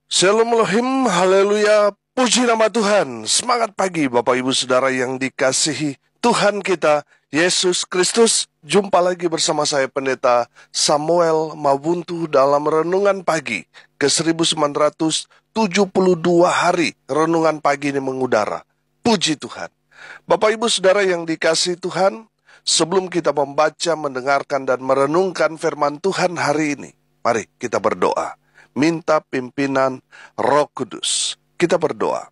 Shalom Elohim, haleluya, puji nama Tuhan. Semangat pagi Bapak Ibu Saudara yang dikasihi Tuhan kita, Yesus Kristus. Jumpa lagi bersama saya Pendeta Samuel Mabuntu dalam Renungan Pagi ke 1972 hari Renungan Pagi ini mengudara. Puji Tuhan. Bapak Ibu Saudara yang dikasihi Tuhan, sebelum kita membaca, mendengarkan, dan merenungkan firman Tuhan hari ini, mari kita berdoa. Minta pimpinan Roh Kudus. Kita berdoa.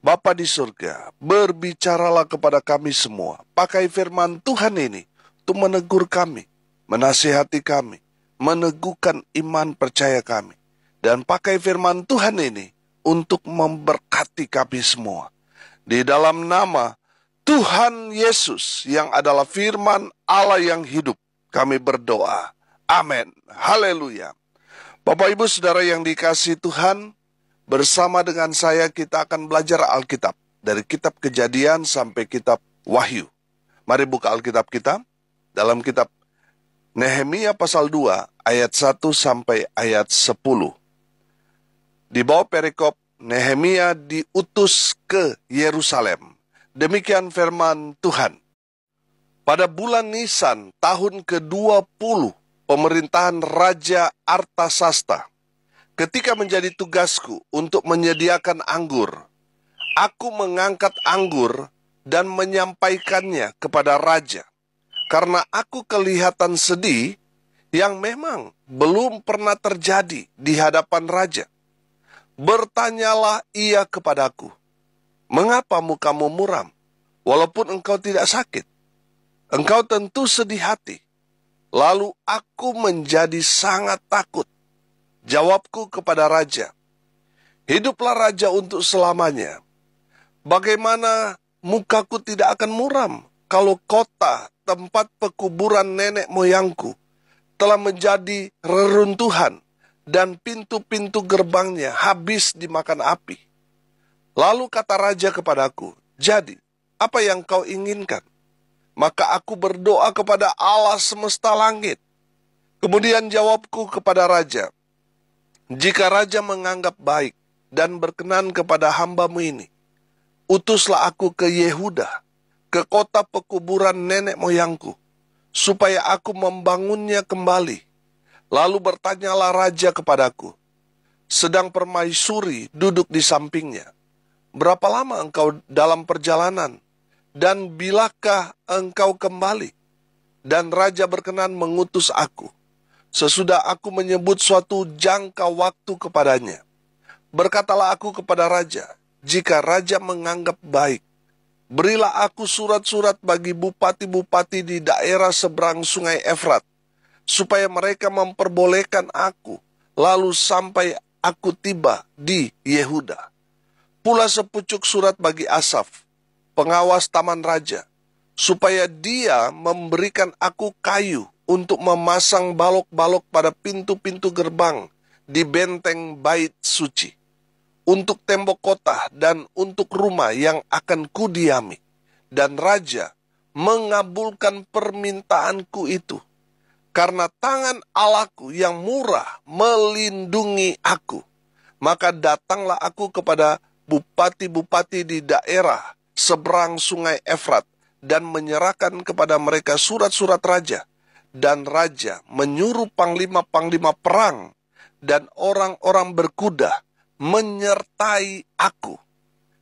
Bapa di surga, berbicaralah kepada kami semua. Pakai firman Tuhan ini untuk menegur kami, menasihati kami, meneguhkan iman percaya kami. Dan pakai firman Tuhan ini untuk memberkati kami semua. Di dalam nama Tuhan Yesus yang adalah firman Allah yang hidup, kami berdoa. Amin. Haleluya. Bapak Ibu Saudara yang dikasihi Tuhan, bersama dengan saya kita akan belajar Alkitab. Dari kitab Kejadian sampai kitab Wahyu. Mari buka Alkitab kita dalam kitab Nehemia pasal 2 ayat 1 sampai ayat 10. Di bawah perikop Nehemia diutus ke Yerusalem. Demikian firman Tuhan. Pada bulan Nisan tahun ke-20 pemerintahan Raja Artasasta, ketika menjadi tugasku untuk menyediakan anggur, aku mengangkat anggur dan menyampaikannya kepada raja, karena aku kelihatan sedih yang memang belum pernah terjadi di hadapan raja. Bertanyalah ia kepadaku, mengapa mukamu muram, walaupun engkau tidak sakit? Engkau tentu sedih hati. Lalu aku menjadi sangat takut. Jawabku kepada raja, hiduplah raja untuk selamanya. Bagaimana mukaku tidak akan muram kalau kota tempat pekuburan nenek moyangku telah menjadi reruntuhan dan pintu-pintu gerbangnya habis dimakan api. Lalu kata raja kepadaku, jadi apa yang kau inginkan? Maka aku berdoa kepada Allah semesta langit. Kemudian jawabku kepada raja, jika raja menganggap baik dan berkenan kepada hambamu ini, utuslah aku ke Yehuda, ke kota pekuburan nenek moyangku, supaya aku membangunnya kembali. Lalu bertanyalah raja kepadaku, sedang permaisuri duduk di sampingnya, berapa lama engkau dalam perjalanan? Dan bilakah engkau kembali? Dan raja berkenan mengutus aku. Sesudah aku menyebut suatu jangka waktu kepadanya, berkatalah aku kepada raja, jika raja menganggap baik, berilah aku surat-surat bagi bupati-bupati di daerah seberang sungai Efrat, supaya mereka memperbolehkan aku, lalu sampai aku tiba di Yehuda. Pula sepucuk surat bagi Asaf, pengawas taman raja, supaya dia memberikan aku kayu untuk memasang balok-balok pada pintu-pintu gerbang di benteng bait suci, untuk tembok kota dan untuk rumah yang akan kudiami. Dan raja mengabulkan permintaanku itu, karena tangan Allahku yang murah melindungi aku. Maka datanglah aku kepada bupati-bupati di daerah seberang sungai Efrat dan menyerahkan kepada mereka surat-surat raja. Dan raja menyuruh panglima-panglima perang dan orang-orang berkuda menyertai aku.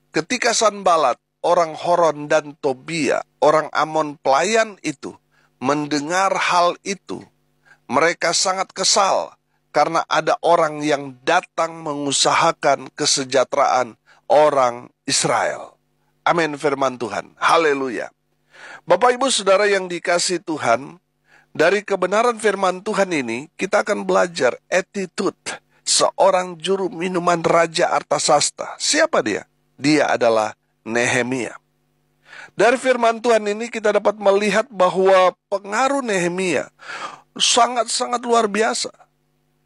Ketika Sanbalat, orang Horon, dan Tobia, orang Amon pelayan itu, mendengar hal itu, mereka sangat kesal karena ada orang yang datang mengusahakan kesejahteraan orang Israel. Amin firman Tuhan. Haleluya. Bapak Ibu Saudara yang dikasihi Tuhan, dari kebenaran firman Tuhan ini kita akan belajar attitude seorang juru minuman Raja Artasasta. Siapa dia? Dia adalah Nehemia. Dari firman Tuhan ini kita dapat melihat bahwa pengaruh Nehemia sangat-sangat luar biasa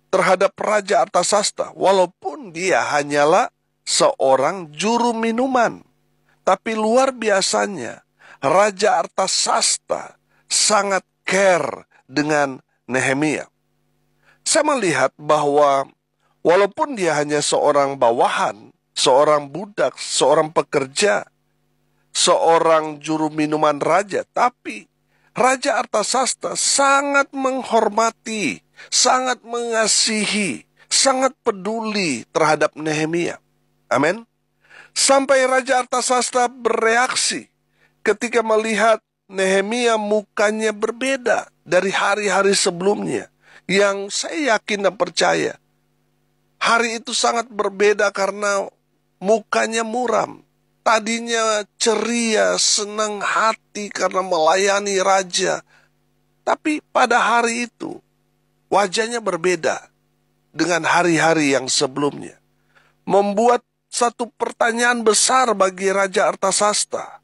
terhadap Raja Artasasta, walaupun dia hanyalah seorang juru minuman. Tapi luar biasanya, Raja Artasasta sangat care dengan Nehemia. Saya melihat bahwa Walaupun dia hanya seorang bawahan, seorang budak, seorang pekerja, seorang juru minuman raja, tapi Raja Artasasta sangat menghormati, sangat mengasihi, sangat peduli terhadap Nehemia. Amin. Sampai Raja Artasasta bereaksi ketika melihat Nehemia mukanya berbeda dari hari-hari sebelumnya. Yang saya yakin dan percaya, hari itu sangat berbeda karena mukanya muram. Tadinya ceria, senang hati karena melayani raja. Tapi pada hari itu, wajahnya berbeda dengan hari-hari yang sebelumnya. Membuat satu pertanyaan besar bagi Raja Artasasta.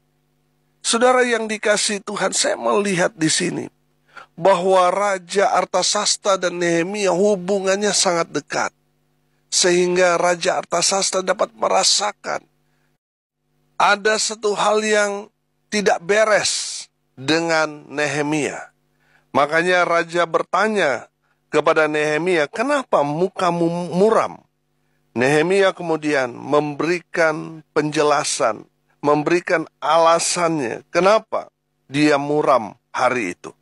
Saudara yang dikasihi Tuhan, saya melihat di sini bahwa Raja Artasasta dan Nehemia hubungannya sangat dekat. Sehingga Raja Artasasta dapat merasakan ada satu hal yang tidak beres dengan Nehemia. Makanya Raja bertanya kepada Nehemia, kenapa mukamu muram? Nehemia kemudian memberikan penjelasan, memberikan alasannya kenapa dia muram hari itu.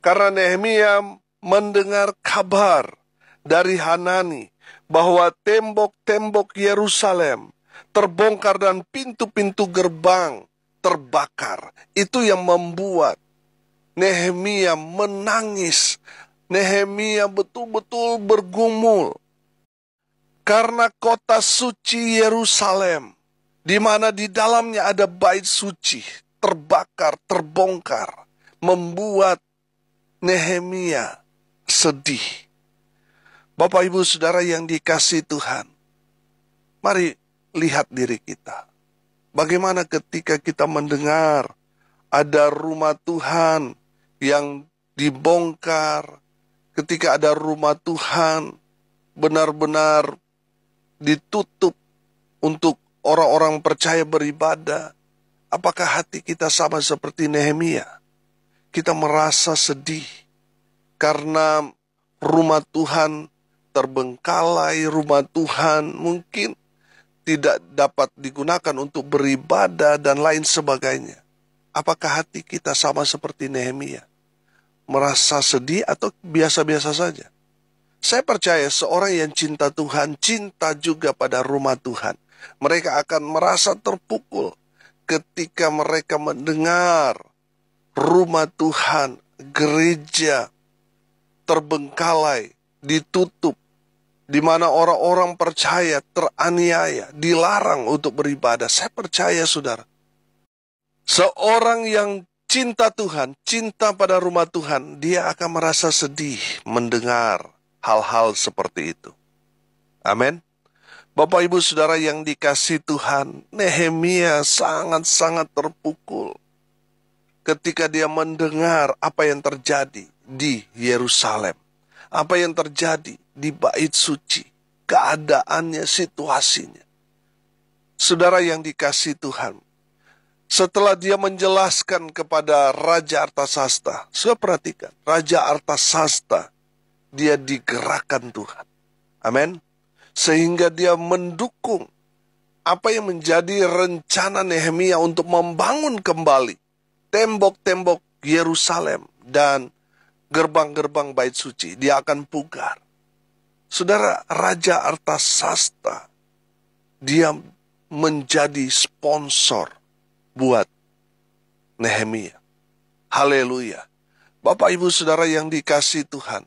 Karena Nehemia mendengar kabar dari Hanani bahwa tembok-tembok Yerusalem terbongkar dan pintu-pintu gerbang terbakar. Itu yang membuat Nehemia menangis. Nehemia betul-betul bergumul. Karena kota suci Yerusalem, di mana di dalamnya ada bait suci, terbakar, terbongkar, membuat Nehemia sedih. Bapak, Ibu, Saudara yang dikasihi Tuhan, mari lihat diri kita. Bagaimana ketika kita mendengar ada rumah Tuhan yang dibongkar, ketika ada rumah Tuhan benar-benar ditutup untuk orang-orang percaya beribadah. Apakah hati kita sama seperti Nehemia? Kita merasa sedih karena rumah Tuhan terbengkalai, rumah Tuhan mungkin tidak dapat digunakan untuk beribadah dan lain sebagainya. Apakah hati kita sama seperti Nehemia? Merasa sedih atau biasa-biasa saja? Saya percaya seorang yang cinta Tuhan, cinta juga pada rumah Tuhan. Mereka akan merasa terpukul ketika mereka mendengar rumah Tuhan, gereja terbengkalai, ditutup, di mana orang-orang percaya teraniaya, dilarang untuk beribadah. Saya percaya, saudara, seorang yang cinta Tuhan, cinta pada rumah Tuhan, dia akan merasa sedih mendengar hal-hal seperti itu. Amin. Bapak, Ibu, Saudara yang dikasihi Tuhan, Nehemia sangat-sangat terpukul ketika dia mendengar apa yang terjadi di Yerusalem. Apa yang terjadi di bait suci, keadaannya, situasinya. Saudara yang dikasihi Tuhan, setelah dia menjelaskan kepada Raja Artasasta, saya perhatikan, Raja Artasasta, dia digerakkan Tuhan. Amin. Sehingga dia mendukung apa yang menjadi rencana Nehemia untuk membangun kembali tembok-tembok Yerusalem dan gerbang-gerbang bait suci. Dia akan pugar. Saudara, Raja Artasasta, dia menjadi sponsor buat Nehemia. Haleluya. Bapak, Ibu, Saudara yang dikasihi Tuhan,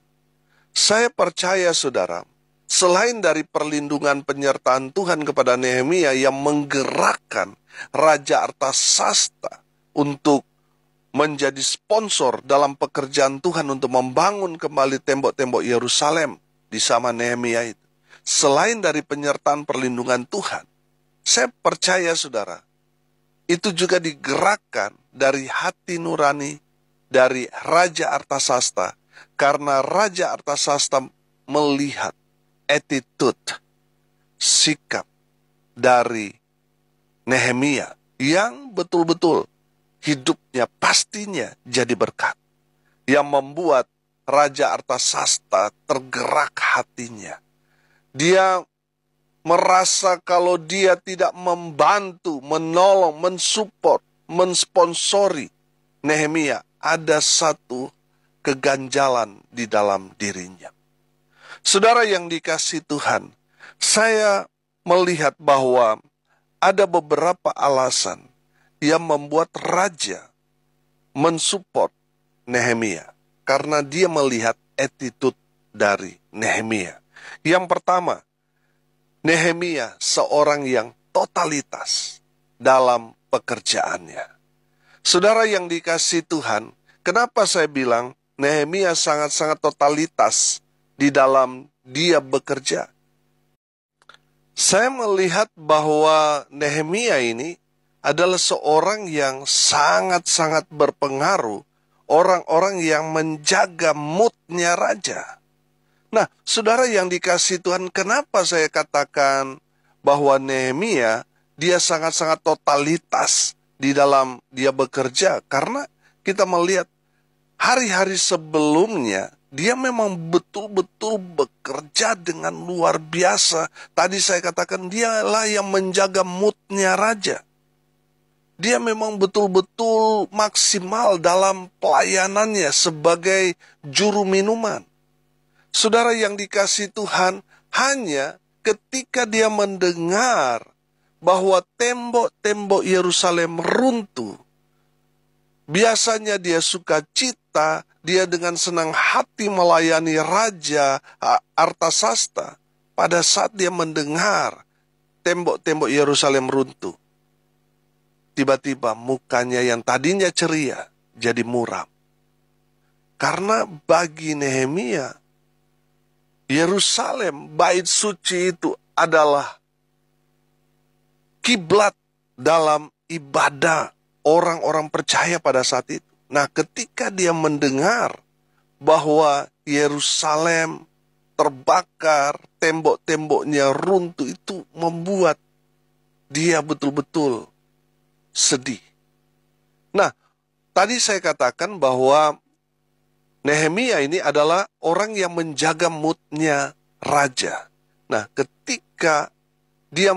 saya percaya, saudara, selain dari perlindungan penyertaan Tuhan kepada Nehemia yang menggerakkan Raja Artasasta untuk menjadi sponsor dalam pekerjaan Tuhan untuk membangun kembali tembok-tembok Yerusalem di zaman Nehemia itu. Selain dari penyertaan perlindungan Tuhan, saya percaya, saudara, itu juga digerakkan dari hati nurani dari Raja Artasasta, karena Raja Artasasta melihat attitude, sikap dari Nehemia yang betul-betul hidupnya pastinya jadi berkat, yang membuat Raja Artasasta tergerak hatinya. Dia merasa kalau dia tidak membantu, menolong, mensupport, mensponsori Nehemia, ada satu keganjalan di dalam dirinya. Saudara yang dikasihi Tuhan, saya melihat bahwa ada beberapa alasan yang membuat raja mensupport Nehemia, karena dia melihat attitude dari Nehemia. Yang pertama, Nehemia seorang yang totalitas dalam pekerjaannya. Saudara yang dikasihi Tuhan, kenapa saya bilang Nehemia sangat-sangat totalitas di dalam dia bekerja? Saya melihat bahwa Nehemia ini adalah seorang yang sangat-sangat berpengaruh, orang-orang yang menjaga moodnya raja. Nah, saudara yang dikasihi Tuhan, kenapa saya katakan bahwa Nehemia dia sangat-sangat totalitas di dalam dia bekerja? Karena kita melihat hari-hari sebelumnya dia memang betul-betul bekerja dengan luar biasa. Tadi saya katakan dialah yang menjaga moodnya raja. Dia memang betul-betul maksimal dalam pelayanannya sebagai juru minuman. Saudara yang dikasihi Tuhan, hanya ketika dia mendengar bahwa tembok-tembok Yerusalem runtuh, biasanya dia sukacita, dia dengan senang hati melayani Raja Artasasta. Pada saat dia mendengar tembok-tembok Yerusalem runtuh, tiba-tiba mukanya yang tadinya ceria jadi muram. Karena bagi Nehemia, Yerusalem, bait suci itu adalah kiblat dalam ibadah orang-orang percaya pada saat itu. Nah, ketika dia mendengar bahwa Yerusalem terbakar, tembok-temboknya runtuh, itu membuat dia betul-betul sedih. Nah, tadi saya katakan bahwa Nehemia ini adalah orang yang menjaga moodnya raja. Nah, ketika dia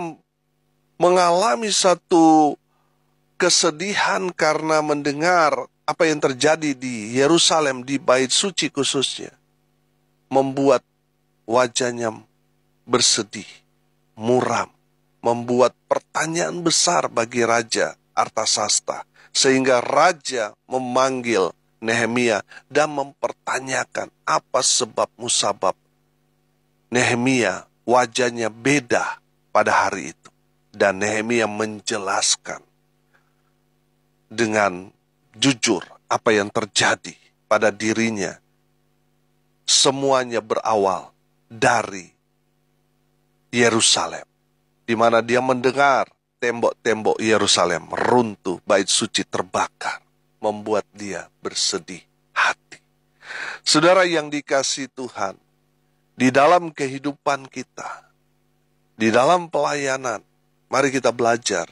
mengalami satu kesedihan karena mendengar apa yang terjadi di Yerusalem, di bait suci khususnya, membuat wajahnya bersedih, muram, membuat pertanyaan besar bagi Raja Artasasta, sehingga raja memanggil Nehemia dan mempertanyakan apa sebab musabab Nehemia wajahnya beda pada hari itu. Dan Nehemia menjelaskan dengan jujur apa yang terjadi pada dirinya. Semuanya berawal dari Yerusalem, di mana dia mendengar tembok-tembok Yerusalem runtuh, bait suci terbakar, membuat dia bersedih hati. Saudara yang dikasihi Tuhan, di dalam kehidupan kita, di dalam pelayanan, mari kita belajar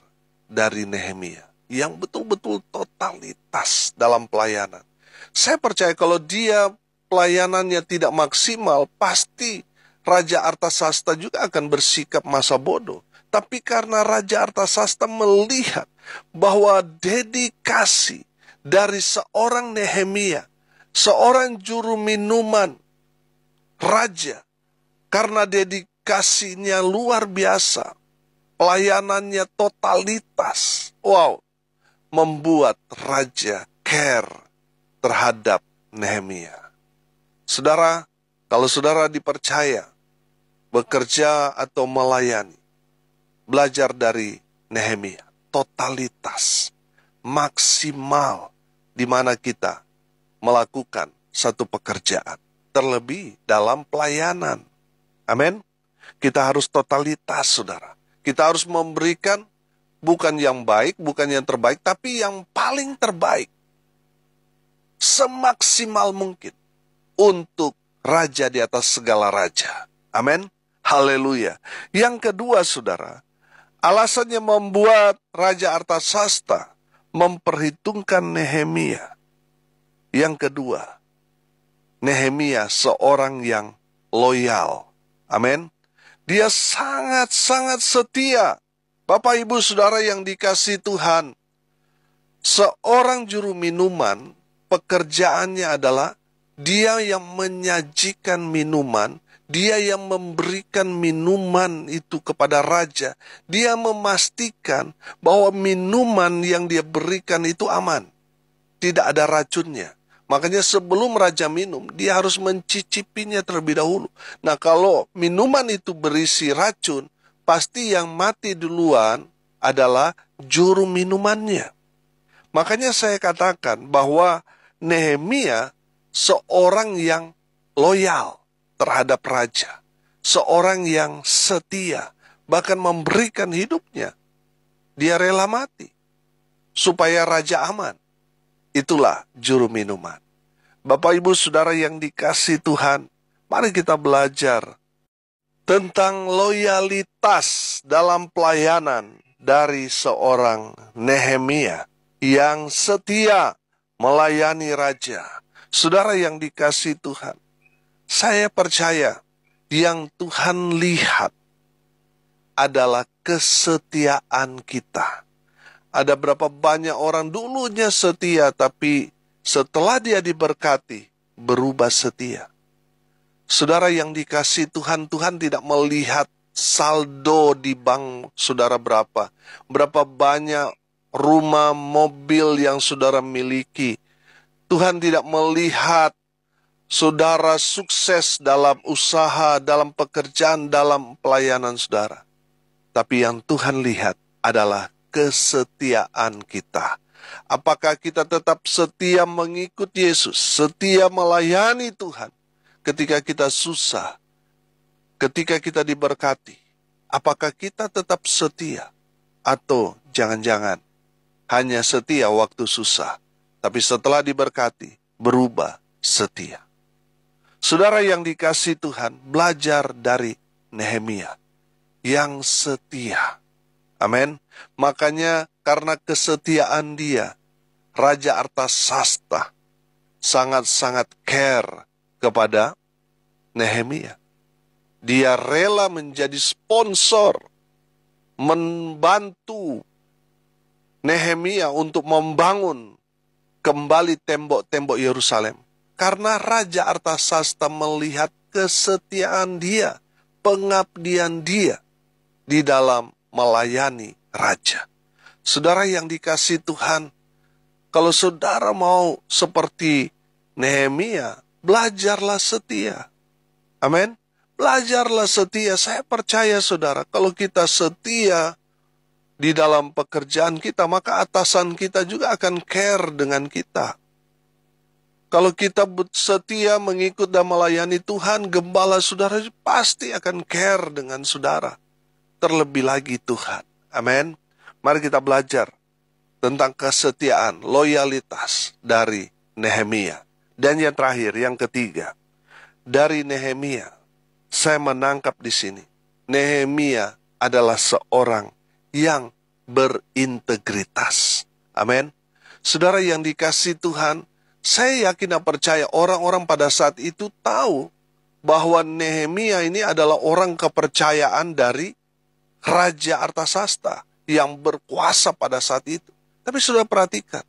dari Nehemia yang betul-betul totalitas dalam pelayanan. Saya percaya kalau dia pelayanannya tidak maksimal, pasti Raja Artasasta juga akan bersikap masa bodoh. Tapi karena Raja Artasasta melihat bahwa dedikasi dari seorang Nehemia, seorang juru minuman raja, karena dedikasinya luar biasa, pelayanannya totalitas, membuat raja care terhadap Nehemia. Saudara, kalau saudara dipercaya bekerja atau melayani, belajar dari Nehemia, totalitas, maksimal, di mana kita melakukan satu pekerjaan, terlebih dalam pelayanan. Amin. Kita harus totalitas, saudara. Kita harus memberikan bukan yang baik, bukan yang terbaik, tapi yang paling terbaik, semaksimal mungkin untuk raja di atas segala raja. Amin. Haleluya. Yang kedua, saudara, alasannya membuat Raja Artasasta memperhitungkan Nehemia. Yang kedua, Nehemia seorang yang loyal. Amin. Dia sangat-sangat setia. Bapak, Ibu, Saudara yang dikasihi Tuhan, seorang juru minuman, pekerjaannya adalah dia yang menyajikan minuman, dia yang memberikan minuman itu kepada raja. Dia memastikan bahwa minuman yang dia berikan itu aman, tidak ada racunnya. Makanya sebelum raja minum, dia harus mencicipinya terlebih dahulu. Nah, kalau minuman itu berisi racun, pasti yang mati duluan adalah juru minumannya. Makanya saya katakan bahwa Nehemia seorang yang loyal terhadap raja, seorang yang setia, bahkan memberikan hidupnya. Dia rela mati supaya raja aman. Itulah juru minuman. Bapak, Ibu, Saudara yang dikasihi Tuhan, mari kita belajar tentang loyalitas dalam pelayanan dari seorang Nehemia yang setia melayani raja. Saudara yang dikasihi Tuhan, saya percaya yang Tuhan lihat adalah kesetiaan kita. Ada berapa banyak orang dulunya setia, tapi setelah dia diberkati, berubah setia. Saudara yang dikasihi Tuhan, Tuhan tidak melihat saldo di bank saudara berapa. Berapa banyak rumah, mobil yang saudara miliki. Tuhan tidak melihat saudara sukses dalam usaha, dalam pekerjaan, dalam pelayanan saudara. Tapi yang Tuhan lihat adalah kesetiaan kita. Apakah kita tetap setia mengikut Yesus, setia melayani Tuhan ketika kita susah, ketika kita diberkati? Apakah kita tetap setia? Atau jangan-jangan hanya setia waktu susah, tapi setelah diberkati berubah setia? Saudara yang dikasihi Tuhan, belajar dari Nehemia yang setia. Amin. Makanya karena kesetiaan dia, Raja Artasasta sangat-sangat care kepada Nehemia. Dia rela menjadi sponsor, membantu Nehemia untuk membangun kembali tembok-tembok Yerusalem. Karena Raja Artasasta melihat kesetiaan dia, pengabdian dia di dalam melayani raja. Saudara yang dikasihi Tuhan, kalau saudara mau seperti Nehemia, belajarlah setia. Amin. Belajarlah setia. Saya percaya saudara, kalau kita setia di dalam pekerjaan kita, maka atasan kita juga akan care dengan kita. Kalau kita setia mengikut dan melayani Tuhan, gembala saudara pasti akan care dengan saudara. Terlebih lagi Tuhan. Amin. Mari kita belajar tentang kesetiaan, loyalitas dari Nehemia. Dan yang terakhir, yang ketiga, dari Nehemia, saya menangkap di sini, Nehemia adalah seorang yang berintegritas. Amin. Saudara yang dikasihi Tuhan, saya yakin dan percaya orang-orang pada saat itu tahu bahwa Nehemia ini adalah orang kepercayaan dari Raja Artasasta yang berkuasa pada saat itu. Tapi sudah perhatikan,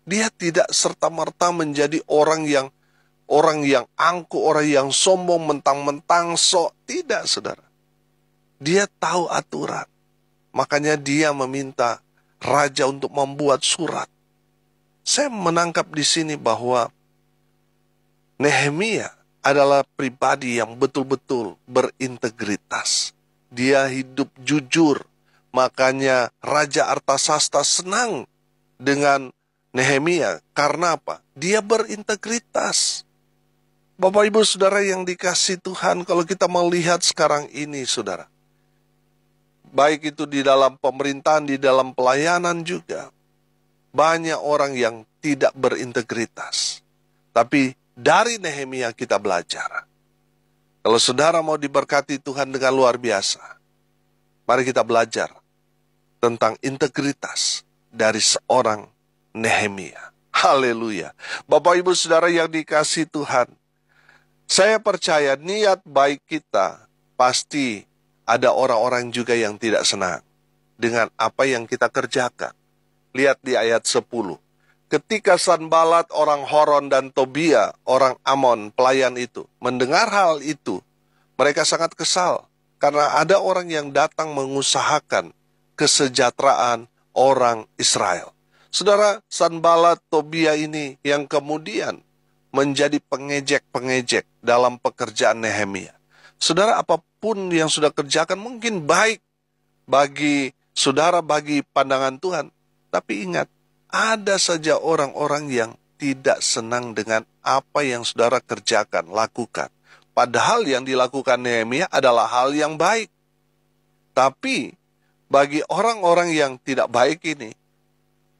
dia tidak serta-merta menjadi orang yang angkuh, orang yang sombong, mentang-mentang sok. Tidak, saudara. Dia tahu aturan. Makanya dia meminta raja untuk membuat surat. Saya menangkap di sini bahwa Nehemia adalah pribadi yang betul-betul berintegritas. Dia hidup jujur. Makanya Raja Artasasta senang dengan Nehemia. Karena apa? Dia berintegritas. Bapak, Ibu, Saudara yang dikasihi Tuhan, kalau kita melihat sekarang ini, saudara, baik itu di dalam pemerintahan, di dalam pelayanan juga, banyak orang yang tidak berintegritas. Tapi dari Nehemia kita belajar. Kalau saudara mau diberkati Tuhan dengan luar biasa, mari kita belajar tentang integritas dari seorang Nehemia. Haleluya. Bapak, Ibu, Saudara yang dikasihi Tuhan, saya percaya niat baik kita pasti ada orang-orang juga yang tidak senang dengan apa yang kita kerjakan. Lihat di ayat 10. Ketika Sanbalat orang Horon dan Tobia orang Amon pelayan itu mendengar hal itu, mereka sangat kesal karena ada orang yang datang mengusahakan kesejahteraan orang Israel. Saudara, Sanbalat Tobia ini yang kemudian menjadi pengejek-pengejek dalam pekerjaan Nehemia. Saudara, apapun yang sudah kerjakan mungkin baik bagi saudara, bagi pandangan Tuhan. Tapi ingat, ada saja orang-orang yang tidak senang dengan apa yang saudara kerjakan, lakukan. Padahal yang dilakukan Nehemia adalah hal yang baik. Tapi bagi orang-orang yang tidak baik ini,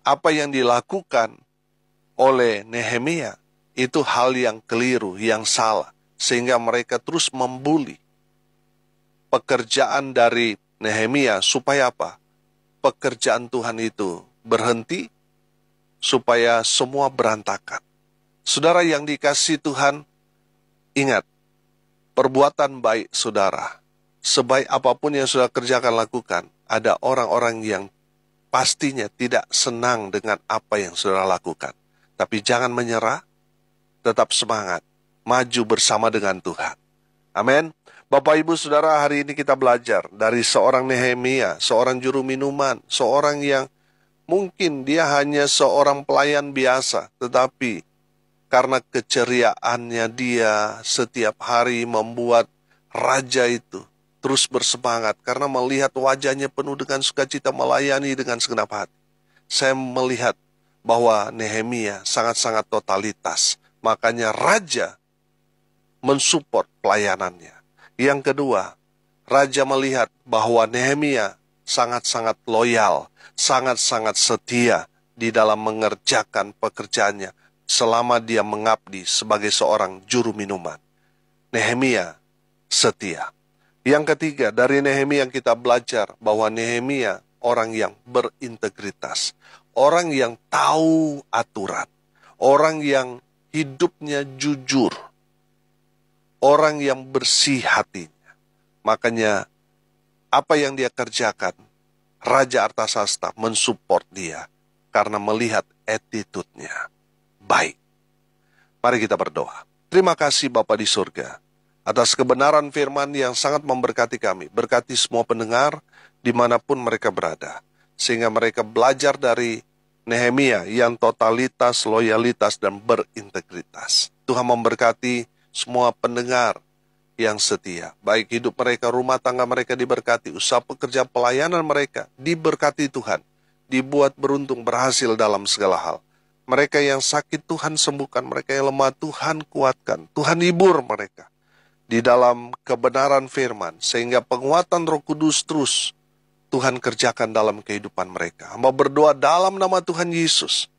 apa yang dilakukan oleh Nehemia itu hal yang keliru, yang salah. Sehingga mereka terus membuli pekerjaan dari Nehemia supaya apa? Pekerjaan Tuhan itu berhenti, supaya semua berantakan. Saudara yang dikasihi Tuhan, ingat, perbuatan baik saudara, sebaik apapun yang saudara kerjakan lakukan, ada orang-orang yang pastinya tidak senang dengan apa yang saudara lakukan. Tapi jangan menyerah, tetap semangat, maju bersama dengan Tuhan. Amin. Bapak Ibu Saudara, hari ini kita belajar dari seorang Nehemia, seorang juru minuman, seorang yang mungkin dia hanya seorang pelayan biasa, tetapi karena keceriaannya dia setiap hari membuat raja itu terus bersemangat, karena melihat wajahnya penuh dengan sukacita melayani dengan segenap hati. Saya melihat bahwa Nehemia sangat-sangat totalitas, makanya raja mensupport pelayanannya. Yang kedua, raja melihat bahwa Nehemia sangat-sangat loyal, sangat-sangat setia di dalam mengerjakan pekerjaannya selama dia mengabdi sebagai seorang juru minuman. Nehemia setia. Yang ketiga, dari Nehemia yang kita belajar bahwa Nehemia orang yang berintegritas, orang yang tahu aturan, orang yang hidupnya jujur, orang yang bersih hatinya. Makanya apa yang dia kerjakan, Raja Artasasta mensupport dia karena melihat attitude-nya baik. Mari kita berdoa. Terima kasih Bapa di surga atas kebenaran firman yang sangat memberkati kami. Berkati semua pendengar dimanapun mereka berada, sehingga mereka belajar dari Nehemia yang totalitas, loyalitas, dan berintegritas. Tuhan memberkati semua pendengar yang setia, baik hidup mereka, rumah tangga mereka diberkati, usaha pekerjaan pelayanan mereka diberkati Tuhan, dibuat beruntung, berhasil dalam segala hal. Mereka yang sakit Tuhan sembuhkan, mereka yang lemah Tuhan kuatkan, Tuhan hibur mereka di dalam kebenaran firman, sehingga penguatan Roh Kudus terus Tuhan kerjakan dalam kehidupan mereka. Hamba berdoa dalam nama Tuhan Yesus,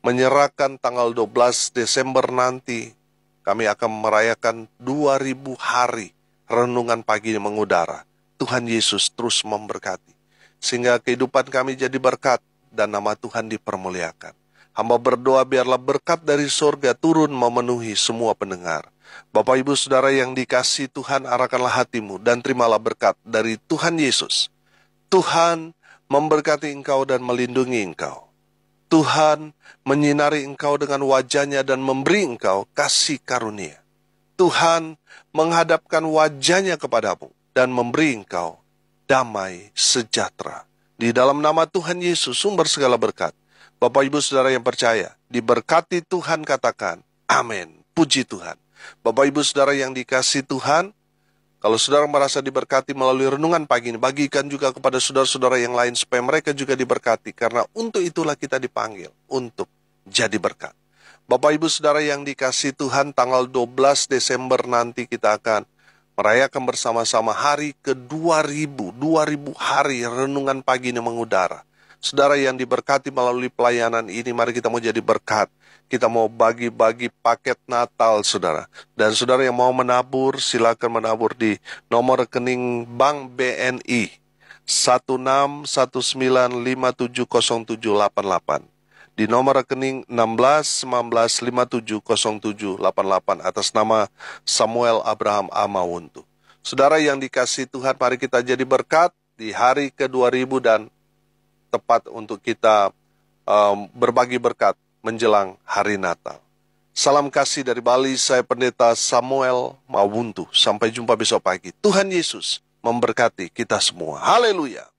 menyerahkan tanggal 12 Desember nanti, kami akan merayakan 2000 hari renungan pagi mengudara. Tuhan Yesus terus memberkati, sehingga kehidupan kami jadi berkat dan nama Tuhan dipermuliakan. Hamba berdoa biarlah berkat dari surga turun memenuhi semua pendengar. Bapak Ibu Saudara yang dikasihi Tuhan, arahkanlah hatimu dan terimalah berkat dari Tuhan Yesus. Tuhan memberkati engkau dan melindungi engkau. Tuhan menyinari engkau dengan wajahnya dan memberi engkau kasih karunia. Tuhan menghadapkan wajahnya kepadamu dan memberi engkau damai sejahtera. Di dalam nama Tuhan Yesus, sumber segala berkat. Bapak Ibu Saudara yang percaya, diberkati Tuhan, katakan amin. Puji Tuhan. Bapak Ibu Saudara yang dikasihi Tuhan, kalau saudara merasa diberkati melalui renungan pagi ini, bagikan juga kepada saudara-saudara yang lain supaya mereka juga diberkati, karena untuk itulah kita dipanggil untuk jadi berkat. Bapak Ibu Saudara yang dikasihi Tuhan, tanggal 12 Desember nanti kita akan merayakan bersama-sama hari ke-2000 hari renungan pagi ini mengudara. Saudara yang diberkati melalui pelayanan ini, mari kita mau jadi berkat. Kita mau bagi-bagi paket Natal, saudara. Dan saudara yang mau menabur, silakan menabur di nomor rekening Bank BNI 1619570788. Di nomor rekening 1619570788 atas nama Samuel Abraham Amawuntu. Saudara yang dikasihi Tuhan, mari kita jadi berkat di hari ke-2000 dan tepat untuk kita berbagi berkat menjelang hari Natal. Salam kasih dari Bali, saya Pendeta Samuel Mawuntu. Sampai jumpa besok pagi. Tuhan Yesus memberkati kita semua. Haleluya.